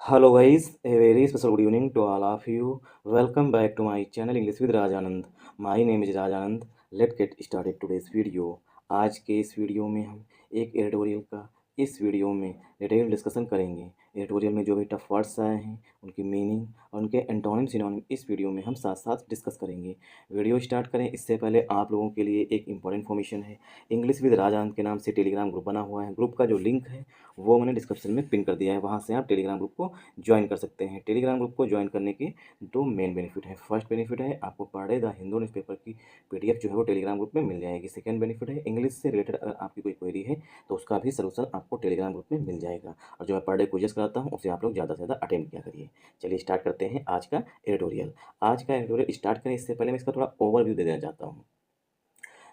Hello guys, a very special good evening to all of you. Welcome back to my channel English with Rajanand. My name is Rajanand. Let's get started today's video. आज के इस video में हम एक editorial का इस video में detail discussion करेंगे। एडिटोरियल में जो भी टफ वर्ड्स आए हैं उनकी मीनिंग और उनके एंटोनिम सिनोनिम इस वीडियो में हम साथ साथ डिस्कस करेंगे। वीडियो स्टार्ट करें इससे पहले आप लोगों के लिए एक इंपॉर्टेंट इन्फॉर्मेशन है। इंग्लिश विद राजानंद के नाम से टेलीग्राम ग्रुप बना हुआ है। ग्रुप का जो लिंक है वो मैंने डिस्क्रिप्शन में पिन कर दिया है, वहाँ से आप टेलीग्राम ग्रुप को ज्वाइन कर सकते हैं। टेलीग्राम ग्रुप को ज्वाइन करने के दो मेन बेनिफिट है। फर्स्ट बेनिफिट है आपको per day the Hindu newspaper की पीडीएफ जो है वो टेलीग्राम ग्रुप में मिल जाएगी। सेकंड बेनिफिट है इंग्लिश से रिलेटेड अगर आपकी कोई क्वेरी है तो उसका भी सलूशन आपको टेलीग्राम ग्रुप में मिल जाएगा। और जो मैं पर डे क्विज़ेस कराता हूँ उसे आप लोग ज़्यादा से ज़्यादा अटेम्प्ट किया करिए। चलिए स्टार्ट करते हैं आज का एडिटोरियल। आज का एडिटोरियल स्टार्ट करें इससे पहले मैं इसका थोड़ा ओवरव्यू दे देना चाहता हूँ।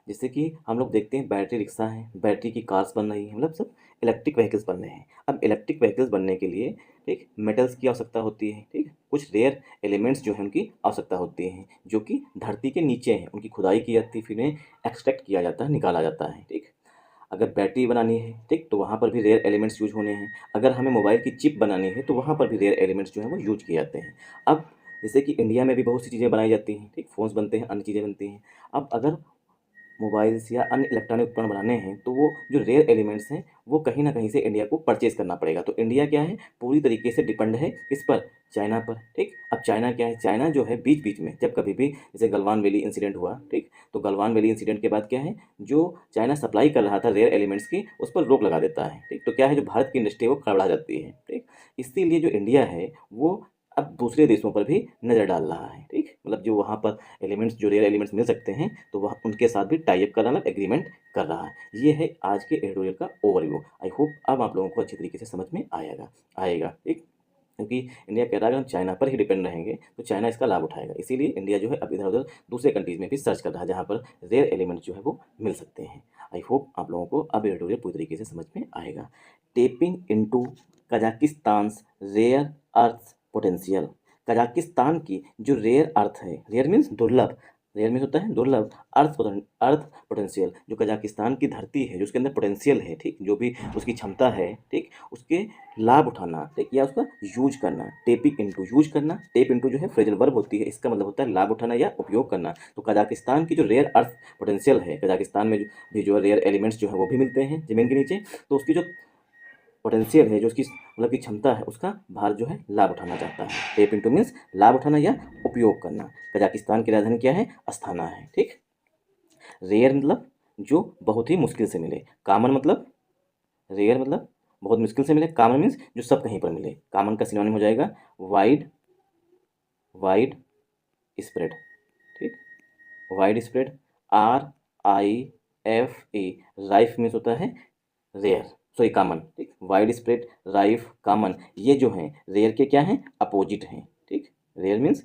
जैसे कि हम लोग देखते हैं बैटरी रिक्शा है, बैटरी की कार्स बन रही हैं, मतलब सब इलेक्ट्रिक व्हीकल्स बन रहे हैं। अब इलेक्ट्रिक व्हीकल्स बनने के लिए ठीक मेटल्स की आवश्यकता होती है, ठीक कुछ रेयर एलिमेंट्स जो है उनकी आवश्यकता होती है जो कि धरती के नीचे हैं। उनकी खुदाई की जाती है, फिर इन्हें एक्सट्रैक्ट किया जाता है, निकाला जाता है। ठीक अगर बैटरी बनानी है ठीक तो वहाँ पर भी रेयर एलिमेंट्स यूज होने हैं। अगर हमें मोबाइल की चिप बनानी है तो वहाँ पर भी रेयर एलिमेंट्स जो हैं वो यूज किए जाते हैं। अब जैसे कि इंडिया में भी बहुत सी चीज़ें बनाई जाती हैं, ठीक फ़ोन्स बनते हैं, अन्य चीज़ें बनती हैं। अब अगर मोबाइल्स या अन्य इलेक्ट्रॉनिक उपकरण बनाने हैं तो वो जो रेयर एलिमेंट्स हैं वो कहीं ना कहीं से इंडिया को परचेज करना पड़ेगा। तो इंडिया क्या है, पूरी तरीके से डिपेंड है किस पर, चाइना पर। ठीक अब चाइना क्या है, चाइना जो है बीच बीच में जब कभी भी जैसे गलवान वैली इंसिडेंट हुआ, ठीक तो गलवान वैली इंसिडेंट के बाद क्या है, जो चाइना सप्लाई कर रहा था रेयर एलिमेंट्स की उस पर रोक लगा देता है। ठीक तो क्या है, जो भारत की इंडस्ट्री है वो खड़बड़ा जाती है। ठीक इसीलिए जो इंडिया है वो अब दूसरे देशों पर भी नज़र डाल रहा है। ठीक मतलब जो वहाँ पर एलिमेंट्स, जो रेयर एलिमेंट्स मिल सकते हैं तो वह उनके साथ भी टाई अप कर रहा है, एग्रीमेंट कर रहा है। ये है आज के एडिटोरियल का ओवरव्यू। आई होप अब आप लोगों को अच्छी तरीके से समझ में आएगा। ठीक क्योंकि इंडिया कह रहा है अगर हम चाइना पर ही डिपेंड रहेंगे तो चाइना इसका लाभ उठाएगा। इसीलिए इंडिया जो है अब इधर उधर दूसरे कंट्रीज़ में भी सर्च कर रहा है जहाँ पर रेयर एलिमेंट जो है वो मिल सकते हैं। आई होप आप लोगों को अब एडिटोरियल पूरी तरीके से समझ में आएगा। Tapping into Kazakhstan's rare earth potential. Kazakhstan की जो रेयर अर्थ है, रेयर मीन्स दुर्लभ, रेयर मीन्स होता है दुर्लभ, अर्थ पोटेंशियल, जो कजाकिस्तान की धरती है जो उसके अंदर पोटेंशियल है, ठीक जो भी उसकी क्षमता है, ठीक उसके लाभ उठाना, ठीक या उसका यूज करना। टेपिंग इनटू यूज करना, टेप इनटू जो है फ्रेजल वर्ब होती है, इसका मतलब होता है लाभ उठाना या उपयोग करना। तो कजाकिस्तान की जो रेयर अर्थ पोटेंशियल है, कजाकिस्तान में भी जो रेयर एलिमेंट्स जो है वो भी मिलते हैं ज़मीन के नीचे, तो उसकी जो पोटेंशियल है, जो उसकी मतलब की क्षमता है, उसका भारत जो है लाभ उठाना चाहता है। टेप इनटू मीन्स लाभ उठाना या उपयोग करना। कजाकिस्तान की राजधानी क्या है, अस्थाना है। ठीक रेयर मतलब जो बहुत ही मुश्किल से मिले। कॉमन मतलब, रेयर मतलब बहुत मुश्किल से मिले। कॉमन मीन्स जो सब कहीं पर मिले। कॉमन का सिनोनिम हो जाएगा वाइड, वाइड स्प्रेड। ठीक wide spread, RIFE, rife means होता है रेयर, सॉरी कॉमन। ठीक वाइड स्प्रेड, राइफ, कॉमन, ये जो हैं रेयर के क्या हैं, अपोजिट हैं। ठीक रेयर मीन्स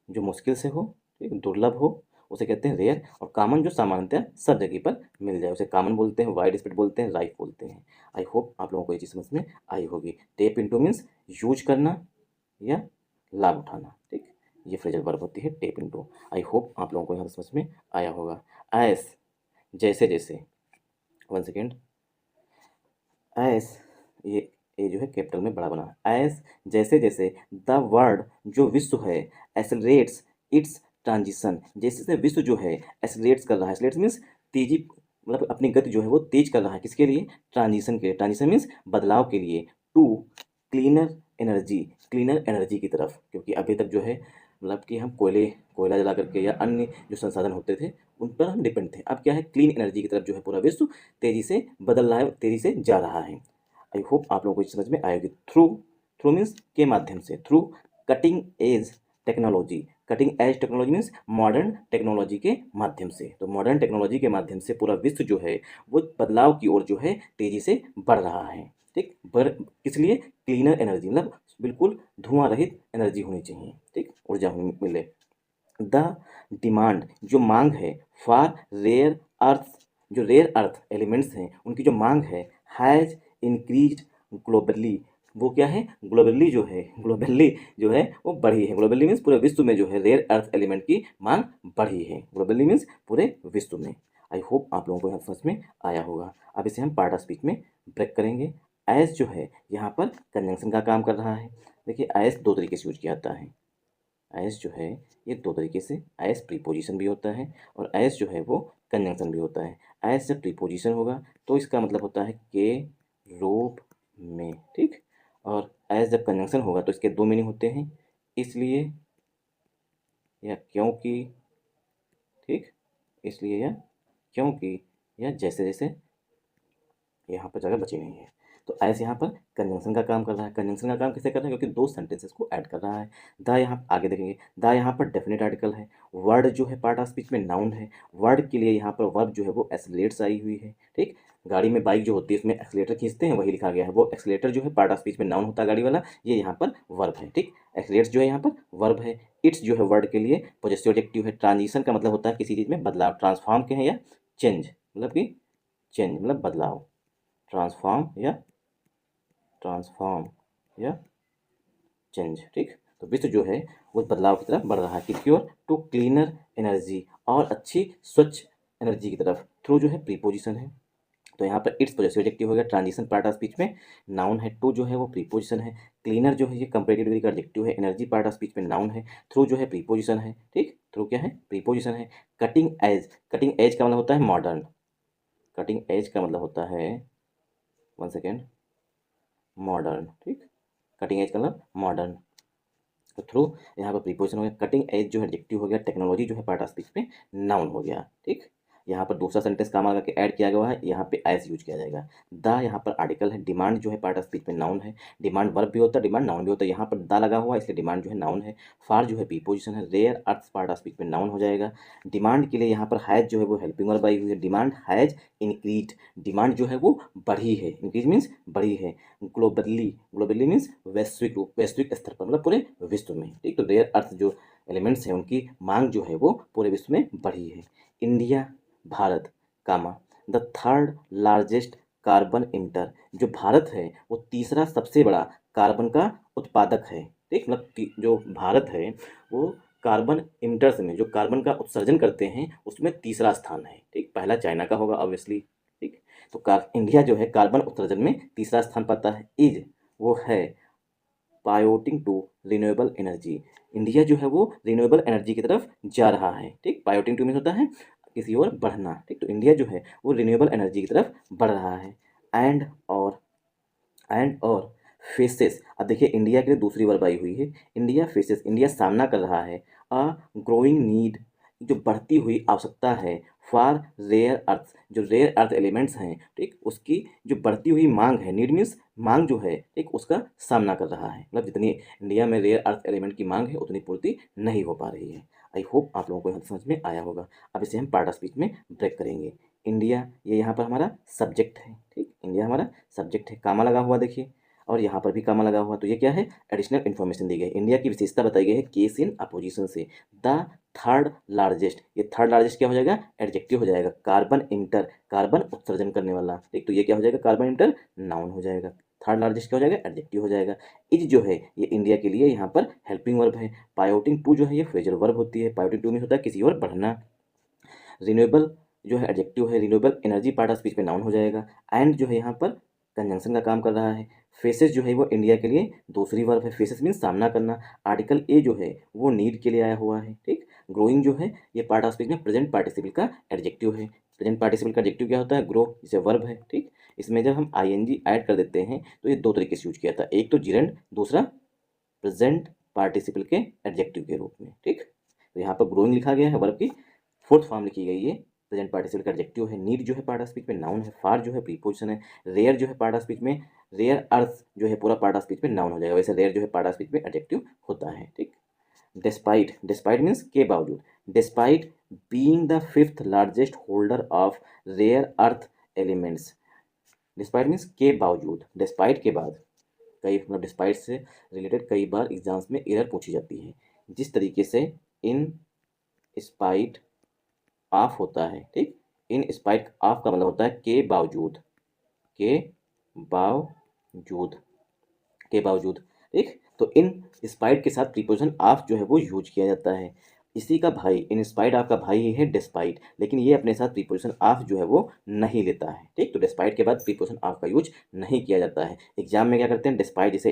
जो मुश्किल से हो, ठीक दुर्लभ हो, उसे कहते हैं रेयर। और कॉमन जो सामान्यतः सब जगह पर मिल जाए उसे कॉमन बोलते हैं, वाइड स्प्रेड बोलते हैं, राइफ बोलते हैं। आई होप आप लोगों को ये चीज़ समझ में आई होगी। टेप इनटू मीन्स यूज करना या लाभ उठाना। ठीक ये फ्रेजल वर्ब होती है टेप इनटू। आई होप आप लोगों को यहाँ समझ में आया होगा। एस, जैसे जैसे, वन सेकेंड, एस, ये जो है कैपिटल में बड़ा बना, एस जैसे जैसे द वर्ल्ड जो विश्व है, एसलरेट्स इट्स ट्रांजिशन, जैसे जैसे विश्व जो है एसलरेट्स कर रहा है, एसलरेट्स मीन्स तेजी, मतलब अपनी गति जो है वो तेज कर रहा है, किसके लिए, ट्रांजिशन के लिए। ट्रांजिशन मीन्स बदलाव के लिए। To cleaner energy, cleaner energy की तरफ, क्योंकि अभी तक जो है मतलब कि हम कोयला जला करके या अन्य जो संसाधन होते थे उन पर हम डिपेंड थे। अब क्या है, क्लीन एनर्जी की तरफ जो है पूरा विश्व तेज़ी से बदल रहा है, तेज़ी से जा रहा है। आई होप आप लोगों को समझ में आएगी। थ्रू, थ्रू मीन्स के माध्यम से, through cutting edge technology, cutting edge technology means modern technology के माध्यम से। तो मॉडर्न टेक्नोलॉजी के माध्यम से पूरा विश्व जो है वो बदलाव की ओर जो है तेज़ी से बढ़ रहा है। ठीक इसलिए क्लीनर एनर्जी मतलब बिल्कुल धुआं रहित एनर्जी होनी चाहिए, ठीक ऊर्जा मिले। द डिमांड जो मांग है, फॉर रेयर अर्थ, जो रेयर अर्थ एलिमेंट्स हैं उनकी जो मांग है, हैज़ इंक्रीज्ड ग्लोबली, वो क्या है, ग्लोबली जो है, ग्लोबली जो है वो बढ़ी है। ग्लोबली मीन्स पूरे विश्व में जो है रेयर अर्थ एलिमेंट की मांग बढ़ी है। ग्लोबली मीन्स पूरे विश्व में। आई होप आप लोगों को यहाँ समझ में आया होगा। अब इसे हम पार्ट ऑफ स्पीच में ब्रेक करेंगे। एज जो है यहाँ पर कंजंक्शन का काम कर रहा है। देखिए एज दो तरीके से यूज किया जाता है। एज जो है ये दो तरीके से, एज प्रीपोजिशन भी होता है और एज जो है वो कंजंक्शन भी होता है। एज जब प्रीपोजिशन होगा तो इसका मतलब होता है के रूप में, ठीक। और एज जब कंजंक्शन होगा तो इसके दो मीनिंग होते हैं, इसलिए या क्योंकि, ठीक, इसलिए या क्योंकि या जैसे जैसे यहाँ पर जगह बची नहीं है। तो एज यहाँ पर कंजंक्शन का काम कर रहा है। कंजंक्शन का काम किसे कर रहा है, क्योंकि दो सेंटेंसेस को ऐड कर रहा है। द यहाँ आगे देखेंगे, द यहाँ पर डेफिनेट आर्टिकल है। वर्ड जो है पार्ट ऑफ स्पीच में नाउन है। वर्ड के लिए यहाँ पर वर्ब जो है वो एक्सीलरेट्स आई हुई है, ठीक। गाड़ी में बाइक जो होती है उसमें एक्सीलेटर खींचते हैं, वही लिखा गया है। वो एक्सीलेटर जो है पार्ट ऑफ स्पीच में नाउन होता है गाड़ी वाला, ये यहाँ पर वर्ब है, ठीक। एक्सीलेट्स जो है यहाँ पर वर्ब है। इट्स जो है वर्ड के लिए पॉजेसिव एडजेक्टिव है। ट्रांजिशन का मतलब होता है किसी चीज़ में बदलाव, ट्रांसफॉर्म के हैं या चेंज, मतलब कि चेंज मतलब बदलाव, ट्रांसफॉर्म या चेंज, ठीक। तो विश्व जो है वो बदलाव की तरफ बढ़ रहा है, किसकी ओर, टू क्लीनर एनर्जी, और अच्छी स्वच्छ एनर्जी की तरफ। थ्रू जो है प्रीपोजिशन है, तो यहाँ पर इट्स पॉजेसिव एडजेक्टिव हो गया। ट्रांजिशन पार्ट ऑफ स्पीच में नाउन है। टू जो है वो प्रीपोजिशन है। क्लीनर जो है ये कंपैरेटिव डिग्री का एडजेक्टिव है। एनर्जी पार्ट ऑफ स्पीच में नाउन है। थ्रू जो है प्रीपोजिशन है, ठीक। थ्रू क्या है, प्रीपोजिशन है। कटिंग एज, कटिंग एज का मतलब होता है मॉडर्न। कटिंग एज का मतलब होता है, वन सेकेंड, मॉडर्न, ठीक। कटिंग एज का मतलब मॉडर्न। तो थ्रू यहाँ पर प्रीपोजिशन हो गया। कटिंग एज जो है एडजेक्टिव हो गया। टेक्नोलॉजी जो है पार्ट ऑफ स्पीच में नाउन हो गया, ठीक। यहाँ पर दूसरा सेंटेंस काम लगा के ऐड किया गया है, यहाँ पे एज यूज किया जाएगा। द यहाँ पर आर्टिकल है। डिमांड जो है पार्ट ऑफ स्पीच में नाउन है। डिमांड वर्ब भी होता है, डिमांड नाउन भी होता है। यहाँ पर द लगा हुआ है इसलिए डिमांड जो है नाउन है। फार जो है प्रीपोजिशन है। Rare earth part of speech में नाउन हो जाएगा। डिमांड के लिए यहाँ पर हैज जो है वो हेल्पिंग वर्ब आई हुई है। डिमांड हैज इंक्रीज, डिमांड जो है वो बढ़ी है। इंक्रीज मीन्स बढ़ी है। ग्लोबली, ग्लोबली मीन्स वैश्विक रूप, वैश्विक स्तर पर मतलब पूरे विश्व में, ठीक। तो रेयर अर्थ जो एलिमेंट्स हैं उनकी मांग जो है वो पूरे विश्व में बढ़ी है। India, Bharat, comma, the third largest carbon emitter, जो भारत है वो तीसरा सबसे बड़ा कार्बन का उत्पादक है, ठीक। मतलब जो भारत है वो कार्बन इमिटर्स में, जो कार्बन का उत्सर्जन करते हैं उसमें तीसरा स्थान है, ठीक। पहला चाइना का होगा ऑब्वियसली, ठीक। तो इंडिया जो है कार्बन उत्सर्जन में तीसरा स्थान पाता है। इज वो है पायोटिंग टू रिन्यूएबल एनर्जी, इंडिया जो है वो रिन्यूएबल एनर्जी की तरफ जा रहा है, ठीक। पायोटिंग टू मीन होता है किसी और बढ़ना, ठीक। तो इंडिया जो है वो रिन्यूएबल एनर्जी की तरफ बढ़ रहा है। एंड और, एंड और फेसेस, अब देखिए इंडिया के लिए दूसरी वर्ब आई हुई है। इंडिया फेसेस, इंडिया सामना कर रहा है अ ग्रोइंग नीड, जो बढ़ती हुई आवश्यकता है। फॉर रेयर अर्थ, जो रेयर अर्थ एलिमेंट्स हैं, ठीक, उसकी जो बढ़ती हुई मांग है। नीड मीन्स मांग जो है, ठीक, उसका सामना कर रहा है। मतलब जितनी इंडिया में रेयर अर्थ एलिमेंट की मांग है उतनी पूर्ति नहीं हो पा रही है। आई होप आप लोगों को यहाँ समझ में आया होगा। अब इसे हम पार्ट ऑफ स्पीच में ब्रेक करेंगे। इंडिया ये यहाँ पर हमारा सब्जेक्ट है, ठीक। इंडिया हमारा सब्जेक्ट है, कामा लगा हुआ देखिए, और यहाँ पर भी कामा लगा हुआ। तो ये क्या है, एडिशनल इन्फॉर्मेशन दी गई है। इंडिया की विशेषता बताई गई है केस इन अपोजिशन से। द थर्ड लार्जेस्ट, ये थर्ड लार्जेस्ट क्या हो जाएगा, एडजेक्टिव हो जाएगा। कार्बन इंटर, कार्बन उत्सर्जन करने वाला, ठीक। तो ये क्या हो जाएगा, कार्बन इंटर नाउन हो जाएगा। थर्ड लार्जेस्ट क्या हो जाएगा, एडजेक्टिव हो जाएगा। इज जो है ये इंडिया के लिए यहाँ पर हेल्पिंग वर्ब है। पायोटिंग टू जो है ये फ्रेजल वर्ब होती है। पायोटिंग टू में होता है किसी और बढ़ना। रिन्यूएबल जो है एडजेक्टिव है। Renewable energy part of speech में नाउन हो जाएगा। एंड जो है यहाँ पर कंजंक्शन का काम कर रहा है। फेसेस जो है वो इंडिया के लिए दूसरी वर्ब है। फेसेस मीन सामना करना। आर्टिकल ए जो है वो नीड के लिए आया हुआ है, ठीक। ग्रोइंग जो है ये पार्ट ऑफ स्पीच में प्रेजेंट पार्टिसिपल का एडजेक्टिव है। प्रेजेंट पार्टिसिपल का एडजेक्टिव क्या होता है, ग्रो, इसे वर्ब है, ठीक। इसमें जब हम आईएनजी ऐड कर देते हैं तो ये दो तरीके से यूज किया था, एक तो जिरेंड, दूसरा प्रेजेंट पार्टिसिपल के एडजेक्टिव के रूप में, ठीक। तो यहाँ पर ग्रोइंग लिखा गया है, वर्ब की फोर्थ फॉर्म लिखी गई है। प्रेजेंट पार्टिसिपल का एडजेक्टिव है। नीड जो है पार्ट ऑफ स्पीच में नाउन है। फार जो है प्रीपोजिशन है। रेयर जो है पार्ट ऑफ स्पीच में, रेयर अर्थ जो है पूरा पार्ट ऑफ स्पीच में नाउन हो जाएगा। वैसे रेयर जो है पार्ट ऑफ स्पीच में एडजेक्टिव होता है, ठीक। डिस्पाइट, डिस्पाइट मीन्स के बावजूद। Despite being the fifth largest holder of rare earth elements, despite means के बावजूद, डिस्पाइट के बाद, कई मतलब डिस्पाइट से रिलेटेड कई बार एग्जाम्स में एरर पूछी जाती है। जिस तरीके से इन स्पाइट ऑफ होता है, ठीक। इन स्पाइट ऑफ का मतलब होता है के बावजूद, के बावजूद, के बावजूद, ठीक। तो इन स्पाइट के साथ प्रीपोजिशन ऑफ जो है वो यूज किया जाता है। इसी का भाई इन स्पाइट ऑफ का भाई ही है डिस्पाइट, लेकिन ये अपने साथ प्रीपोजिशन ऑफ जो है वो नहीं लेता है। ठीक, तो डिस्पाइट के बाद प्रीपोजिशन ऑफ का यूज नहीं किया जाता है। एग्जाम में क्या करते हैं, डिस्पाइट जैसे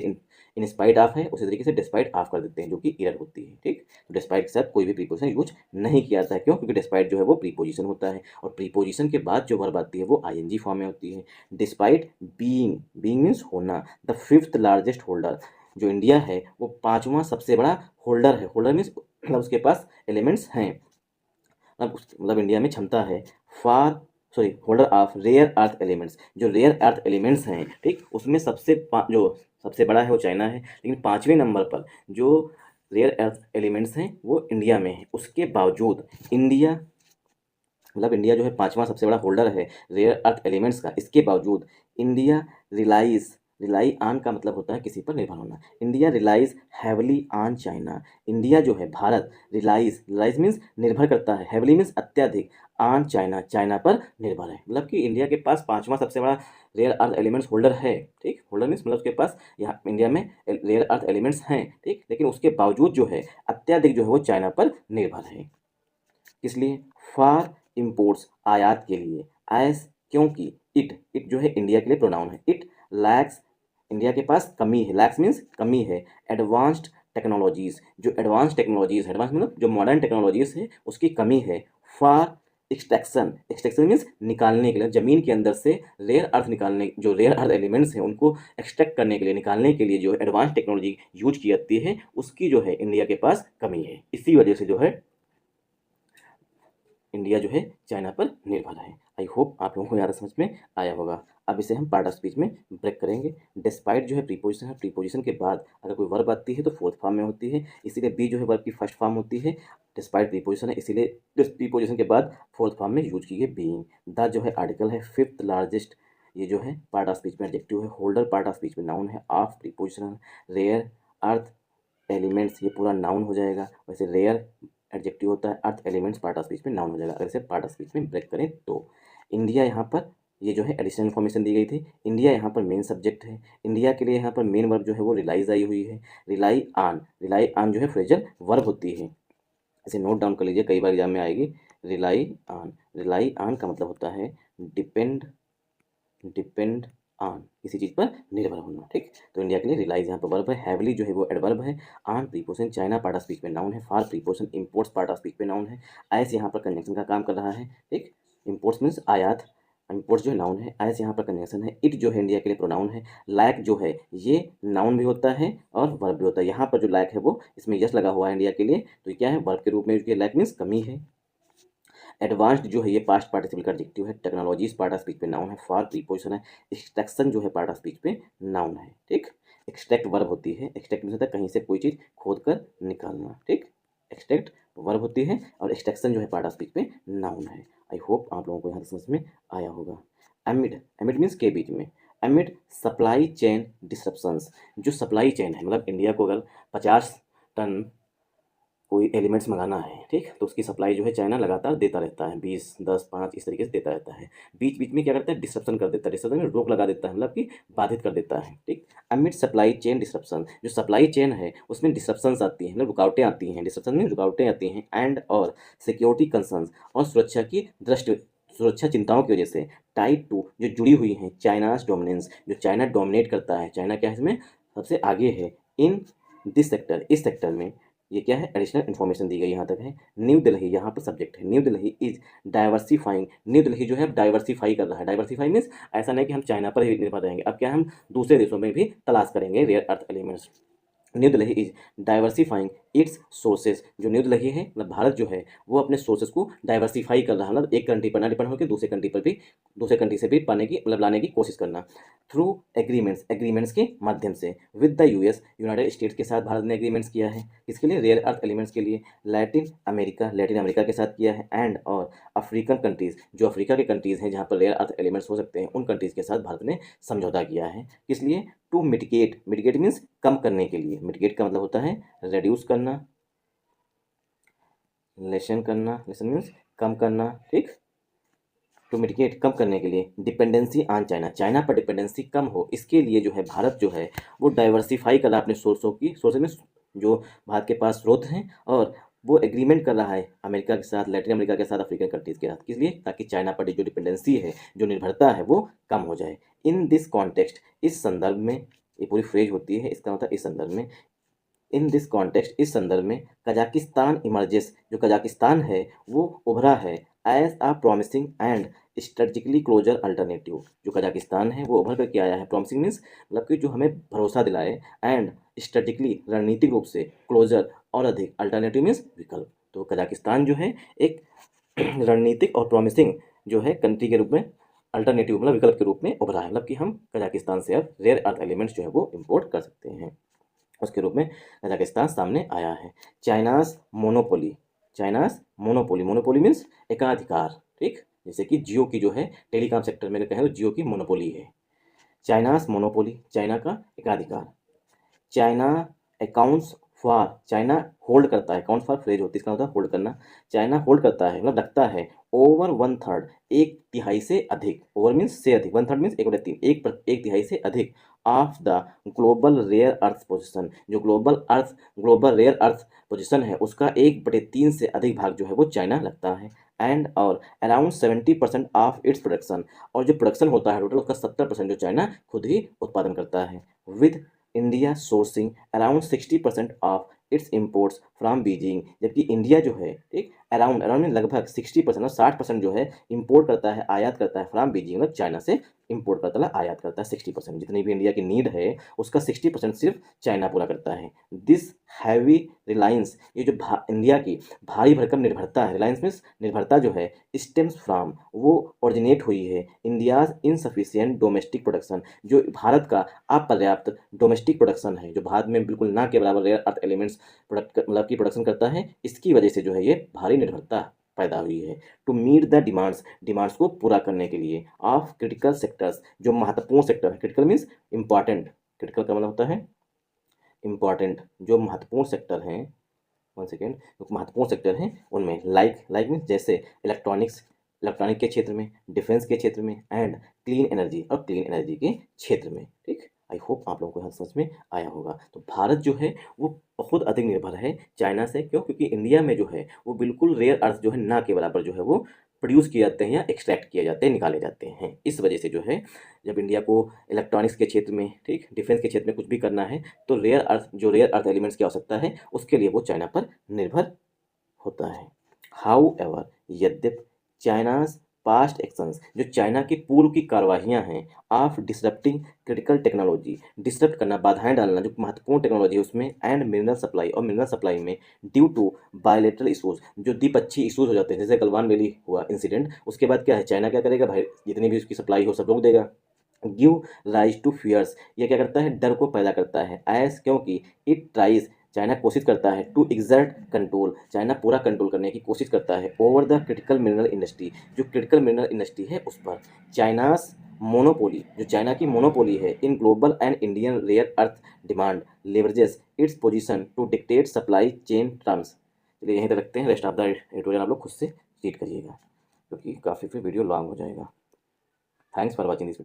इन स्पाइट ऑफ है उसी तरीके से डिस्पाइट ऑफ कर देते हैं, जो कि एरर होती है। ठीक, तो डिस्पाइट के साथ कोई भी प्रीपोजिशन यूज नहीं किया जाता है। क्यों? क्योंकि डिस्पाइट जो है वो प्रीपोजिशन होता है और प्रीपोजिशन के बाद जो वर्ब आती है वो आईएनजी फॉर्म में होती है। डिस्पाइट बीइंग, बीइंग मीन्स होना, द फिफ्थ लार्जेस्ट होल्डर, जो इंडिया है वो पांचवा सबसे बड़ा होल्डर है। होल्डर मीन्स मतलब उसके पास एलिमेंट्स हैं, मतलब इंडिया में क्षमता है for sorry holder of rare earth elements, जो रेयर अर्थ एलिमेंट्स हैं। ठीक, उसमें जो सबसे बड़ा है वो चाइना है, लेकिन पाँचवें नंबर पर जो रेयर अर्थ एलिमेंट्स हैं वो इंडिया में है। उसके बावजूद इंडिया, मतलब इंडिया जो है पांचवा सबसे बड़ा होल्डर है रेयर अर्थ एलिमेंट्स का, इसके बावजूद इंडिया रिलाइज, रिलाई ऑन का मतलब होता है किसी पर निर्भर होना। India relies heavily on China, India जो है भारत रिलाइज, रिलाइज मीन्स निर्भर करता है, हैवली मीन्स अत्यधिक, ऑन चाइना, चाइना पर निर्भर है। मतलब कि इंडिया के पास पांचवा सबसे बड़ा रेयर अर्थ एलिमेंट्स होल्डर है। ठीक, होल्डर मीन्स मतलब उसके पास यहाँ इंडिया में रेयर अर्थ एलिमेंट्स हैं। ठीक, लेकिन उसके बावजूद जो है अत्यधिक जो है वो चाइना पर निर्भर है। किस लिए? फॉर इम्पोर्ट्स, आयात के लिए। एस, क्योंकि इट जो है इंडिया के लिए प्रोनाउन है। इट लैक्स, इंडिया के पास कमी है, लैक्स मीन्स कमी है, एडवांस्ड टेक्नोलॉजीज, जो एडवांस टेक्नोलॉजीज है, एडवांस मतलब जो मॉडर्न टेक्नोलॉजीज है उसकी कमी है। फॉर एक्सट्रैक्शन, एक्सट्रैक्शन मीन्स निकालने के लिए, जमीन के अंदर से रेयर अर्थ निकालने, जो रेयर अर्थ एलिमेंट्स हैं उनको एक्सट्रैक्ट करने के लिए, निकालने के लिए जो एडवांस टेक्नोलॉजी यूज की जाती है उसकी जो है इंडिया के पास कमी है। इसी वजह से जो है इंडिया जो है चाइना पर निर्भर है। आई होप आप लोगों को ज़्यादा समझ में आया होगा। अब इसे हम पार्ट ऑफ स्पीच में ब्रेक करेंगे। डिस्पाइट जो है प्रीपोजिशन है, प्रीपोजिशन के बाद अगर कोई वर्ब आती है तो फोर्थ फॉर्म में होती है, इसीलिए बी जो है वर्ब की फर्स्ट फॉर्म होती है। डिस्पाइट प्रीपोजिशन है इसीलिए प्रीपोजिशन के बाद फोर्थ फॉर्म में यूज की गई बीइंग। द जो है आर्टिकल है, फिफ्थ लार्जेस्ट ये जो है पार्ट ऑफ स्पीच में एडजेक्टिव है, होल्डर पार्ट ऑफ स्पीच में नाउन है, of preposition, rare earth elements ये पूरा नाउन हो जाएगा। वैसे रेयर एडजेक्टिव होता है, earth elements part of speech में नाउन हो जाएगा। अगर इसे पार्ट ऑफ स्पीच में ब्रेक करें तो इंडिया यहाँ पर ये जो है एडिशनल इन्फॉर्मेशन दी गई थी। इंडिया यहाँ पर मेन सब्जेक्ट है, इंडिया के लिए यहाँ पर मेन वर्ब जो है वो रिलाइज आई हुई है। रिलाई ऑन जो है फ्रेजल वर्ब होती है, इसे नोट डाउन कर लीजिए, कई बार एग्जाम में आएगी। रिलाई ऑन का मतलब होता है डिपेंड, डिपेंड ऑन, किसी चीज़ पर निर्भर होना। ठीक, तो इंडिया के लिए रिलाइज यहाँ पर वर्ब है, हैवली जो है वो एडवर्ब है, on preposition, China part of speech में नाउन है, for preposition, imports part of speech में नाउन है, एस यहाँ पर कंजंक्शन का काम कर रहा है। ठीक, इंपोर्ट्स मीन्स आयात, इंपोर्ट्स जो है नाउन है, एस यहाँ पर कंजंक्शन है, इट जो है इंडिया के लिए प्रोनाउन है, लाइक जो है ये नाउन भी होता है और वर्ब भी होता है। यहाँ पर जो लाइक है वो इसमें यस लगा हुआ है इंडिया के लिए, तो ये क्या है, वर्ब के रूप में, लाइक मीन्स कमी है। एडवांस्ड जो है ये पास्ट पार्टिसिपल का एडजेक्टिव है, टेक्नोलॉजीज पार्ट ऑफ स्पीच पे नाउन है, फॉर प्रीपोजिशन है, एक्सट्रैक्शन जो है पार्ट ऑफ स्पीच पे नाउन है। ठीक, एक्सट्रैक्ट वर्ब होती है, एक्सट्रैक्ट मीन्स होता है कहीं से कोई चीज़ खोद कर निकालना। ठीक, एक्सट्रैक्ट वर्ब होती है और एक्सट्रैक्शन जो है पार्ट ऑफ स्पीच पे नाउन है। आई होप आप लोगों को यहाँ समझ में आया होगा। एमिड, एमिड मीन्स के बीच में, एमिड सप्लाई चेन डिसरप्शंस, जो सप्लाई चेन है मतलब इंडिया को अगर 50 टन कोई एलिमेंट्स मंगाना है, ठीक, तो उसकी सप्लाई जो है चाइना लगातार देता रहता है, 20, 10, 5 इस तरीके से देता रहता है। बीच बीच में क्या करता है, डिसरप्शन कर देता है, डिसरप्शन में रोक लगा देता है, मतलब कि बाधित कर देता है। ठीक, अमिड सप्लाई चेन डिसरप्शन, जो सप्लाई चेन है उसमें डिसरप्शंस आती हैं, मतलब रुकावटें आती हैं, डिसरप्शन में रुकावटें आती हैं, एंड और सिक्योरिटी कंसर्न्स, और सुरक्षा की दृष्टि, सुरक्षा चिंताओं की वजह से, टाइड टू जो जुड़ी हुई हैं चाइनाज डोमिनेंस, जो चाइना डोमिनेट करता है, चाइना क्या है इसमें सबसे आगे है, इन दिस सेक्टर, इस सेक्टर में। ये क्या है, एडिशनल इन्फॉर्मेशन दी गई यहाँ तक है। न्यू दिल्ली यहाँ पर सब्जेक्ट है, new Delhi is diversifying, new Delhi जो है डाइवर्सिफाई कर रहा है। डाइवर्सिफाई मीन्स ऐसा नहीं कि हम चाइना पर ही निर्भर रहेंगे, अब क्या हम दूसरे देशों में भी तलाश करेंगे rare earth elements. New Delhi is diversifying its sources, जो न्यू दिल्ली है मतलब भारत जो है वो अपने सोर्सेज को डाइवर्सिफाई कर रहा है, मतलब एक कंट्री पर ना डिपेंड होकर दूसरे कंट्री पर भी, दूसरे कंट्री से भी पाने की मतलब लाने की कोशिश करना। थ्रू एग्रीमेंट्स, एग्रीमेंट्स के माध्यम से, with the US, United states के साथ भारत ने एग्रीमेंट्स किया है, किसके लिए, रेयर अर्थ एलिमेंट्स के लिए। लैटिन अमेरिका, लैटिन अमेरिका के साथ किया है, एंड और अफ्रीकन कंट्रीज़, जो अफ्रीका के कंट्रीज़ हैं जहाँ पर रेयर अर्थ एलिमेंट्स हो सकते हैं, उन कंट्रीज़ के साथ भारत ने समझौता किया है। किस लिए, टू मिटिगेट, मिटिगेट मीन्स कम करने के लिए, मिटिगेट का मतलब होता है रेड्यूस करना, लेसन करना, लेसन मीन्स कम करना। ठीक, टू मिटिगेट कम करने के लिए, डिपेंडेंसी ऑन चाइना, चाइना पर डिपेंडेंसी कम हो, इसके लिए जो है भारत जो है वो डाइवर्सिफाई कर रहा है अपने सोर्सों की, सोर्स में जो भारत के पास स्रोत हैं और वो एग्रीमेंट कर रहा है अमेरिका के साथ, लैटिन अमेरिका के साथ, अफ्रीकन कंट्रीज़ के साथ। किस लिए? ताकि चाइना पर जो डिपेंडेंसी है, जो निर्भरता है, वो कम हो जाए। इन दिस कॉन्टेक्स्ट, इस संदर्भ में, ये पूरी फ्रेज होती है, इसका मतलब इस संदर्भ में, इन दिस कॉन्टेक्स्ट, इस संदर्भ में कजाकिस्तान इमर्जेस, जो कजाकिस्तान है वो उभरा है as a promising and strategically closer alternative. जो कजाकिस्तान है वो उभर करके आया है, प्रॉमिसिंग मीन्स मतलब कि जो हमें भरोसा दिलाए, एंड स्ट्रेटजिकली रणनीतिक रूप से, क्लोजर और अधिक, अल्टरनेटिव मीन्स विकल्प। तो कजाकिस्तान जो है एक रणनीतिक और प्रॉमिसिंग जो है कंट्री के रूप में, अल्टरनेटिव मतलब विकल्प के रूप में उभरा है। मतलब कि हम कजाकिस्तान से अब रेयर अर्थ एलिमेंट्स जो है वो इम्पोर्ट कर सकते हैं, उसके रूप में कजाकिस्तान सामने आया है। China's monopoly, China's monopoly, monopoly means एकाधिकार, ठीक। जैसे कि जियो की जो है टेलीकॉम सेक्टर में कहें तो जियो की मोनोपोली है। चाइनाज मोनोपोली, चाइना का एकाधिकार। China accounts for, China hold करता है, अकाउंट फॉर फ्रेज होती है, इसका मतलब होल्ड करना। चाइना होल्ड करता है मतलब रखता है ओवर वन थर्ड, एक तिहाई से अधिक, ओवर मीन्स से अधिक, वन थर्ड मीन्स एक बटे तीन, एक तिहाई से अधिक of the global rare earth position, जो ग्लोबल रेयर अर्थ पोजिशन है उसका एक बटे तीन से अधिक भाग जो है वो चाइना लगता है। एंड और अराउंड 70% ऑफ इट्स प्रोडक्शन, और जो प्रोडक्शन होता है टोटल उसका 70% जो चाइना खुद ही उत्पादन करता है। With India sourcing around 60% of its imports from Beijing, जबकि इंडिया जो है, ठीक, अराउंड अराउंड में लगभग 60% और 60% जो है इम्पोर्ट करता है, आयात करता है फ्रॉम बीजिंग, मतलब चाइना से इम्पोर्ट करता है, आयात करता है 60%। जितनी भी इंडिया की नीड है उसका 60% सिर्फ चाइना पूरा करता है। दिस हैवी रिलायंस, ये जो इंडिया की भारी भरकम निर्भरता है, रिलायंस मीन्स निर्भरता जो है, स्टेम्स फ्रॉम, वो ओरिजिनेट हुई है इंडियाज इनसफिशियंट डोमेस्टिक प्रोडक्शन, जो भारत का अपर्याप्त डोमेस्टिक प्रोडक्शन है, जो भारत में बिल्कुल ना के बराबर रेयर अर्थ एलिमेंट्स प्रोडक्ट मतलब की प्रोडक्शन करता है, इसकी वजह से जो है ये भारी निर्भरता पैदा हुई है। To meet the demands, demands को पूरा करने के लिए ऑफ क्रिटिकल सेक्टर्स, जो महत्वपूर्ण सेक्टर है, क्रिटिकल मीन्स इंपॉर्टेंट, क्रिटिकल का मतलब होता है इंपॉर्टेंट, जो महत्वपूर्ण सेक्टर हैं, वन सेकेंड, जो महत्वपूर्ण सेक्टर हैं उनमें लाइक मीन्स जैसे इलेक्ट्रॉनिक्स, इलेक्ट्रॉनिक के क्षेत्र में, डिफेंस के क्षेत्र में, एंड क्लीन एनर्जी, और क्लीन एनर्जी के क्षेत्र में, ठीक। आई होप आप लोगों को यहाँ समझ में आया होगा। तो भारत जो है वो बहुत अधिक निर्भर है चाइना से। क्यों? क्योंकि इंडिया में जो है वो बिल्कुल रेयर अर्थ जो है ना के बराबर जो है वो प्रोड्यूस किए जाते हैं या एक्सट्रैक्ट किए जाते हैं, निकाले जाते हैं। इस वजह से जो है जब इंडिया को इलेक्ट्रॉनिक्स के क्षेत्र में, ठीक, डिफेंस के क्षेत्र में कुछ भी करना है तो रेयर अर्थ एलिमेंट्स की आवश्यकता है, उसके लिए वो चाइना पर निर्भर होता है। हाउ एवर, यद्यप चाइनाज पास्ट एक्शंस, जो चाइना की पूर्व की कार्रवाइयाँ हैं, of disrupting critical technology, disrupt करना, बाधाएं डालना जो महत्वपूर्ण टेक्नोलॉजी है उसमें, एंड मिनरल सप्लाई, और मिनरल सप्लाई में, ड्यू टू बायलेटरल इशूज, जो द्विपक्षीय इशूज हो जाते हैं, जैसे गलवान वैली हुआ इंसिडेंट, उसके बाद क्या है, चाइना क्या करेगा भाई, जितनी भी उसकी सप्लाई हो सब रोक देगा। गिव राइज टू फियर्स, ये क्या करता है, डर को पैदा करता है। एज, क्योंकि इट ट्राइज, चाइना कोशिश करता है, टू एग्जर्ट कंट्रोल, चाइना पूरा कंट्रोल करने की कोशिश करता है, over the critical mineral industry, जो क्रिटिकल मिनरल इंडस्ट्री है उस पर। चाइनास मोनोपोली, जो चाइना की मोनोपोली है in global and Indian rare earth demand, leverages its position to dictate supply chain terms. चलिए यहीं तक रखते हैं, रेस्ट ऑफ द एडिटोरियल आप लोग खुद से रीड करिएगा क्योंकि काफ़ी फिर वीडियो लॉन्ग हो जाएगा। Thanks for watching this.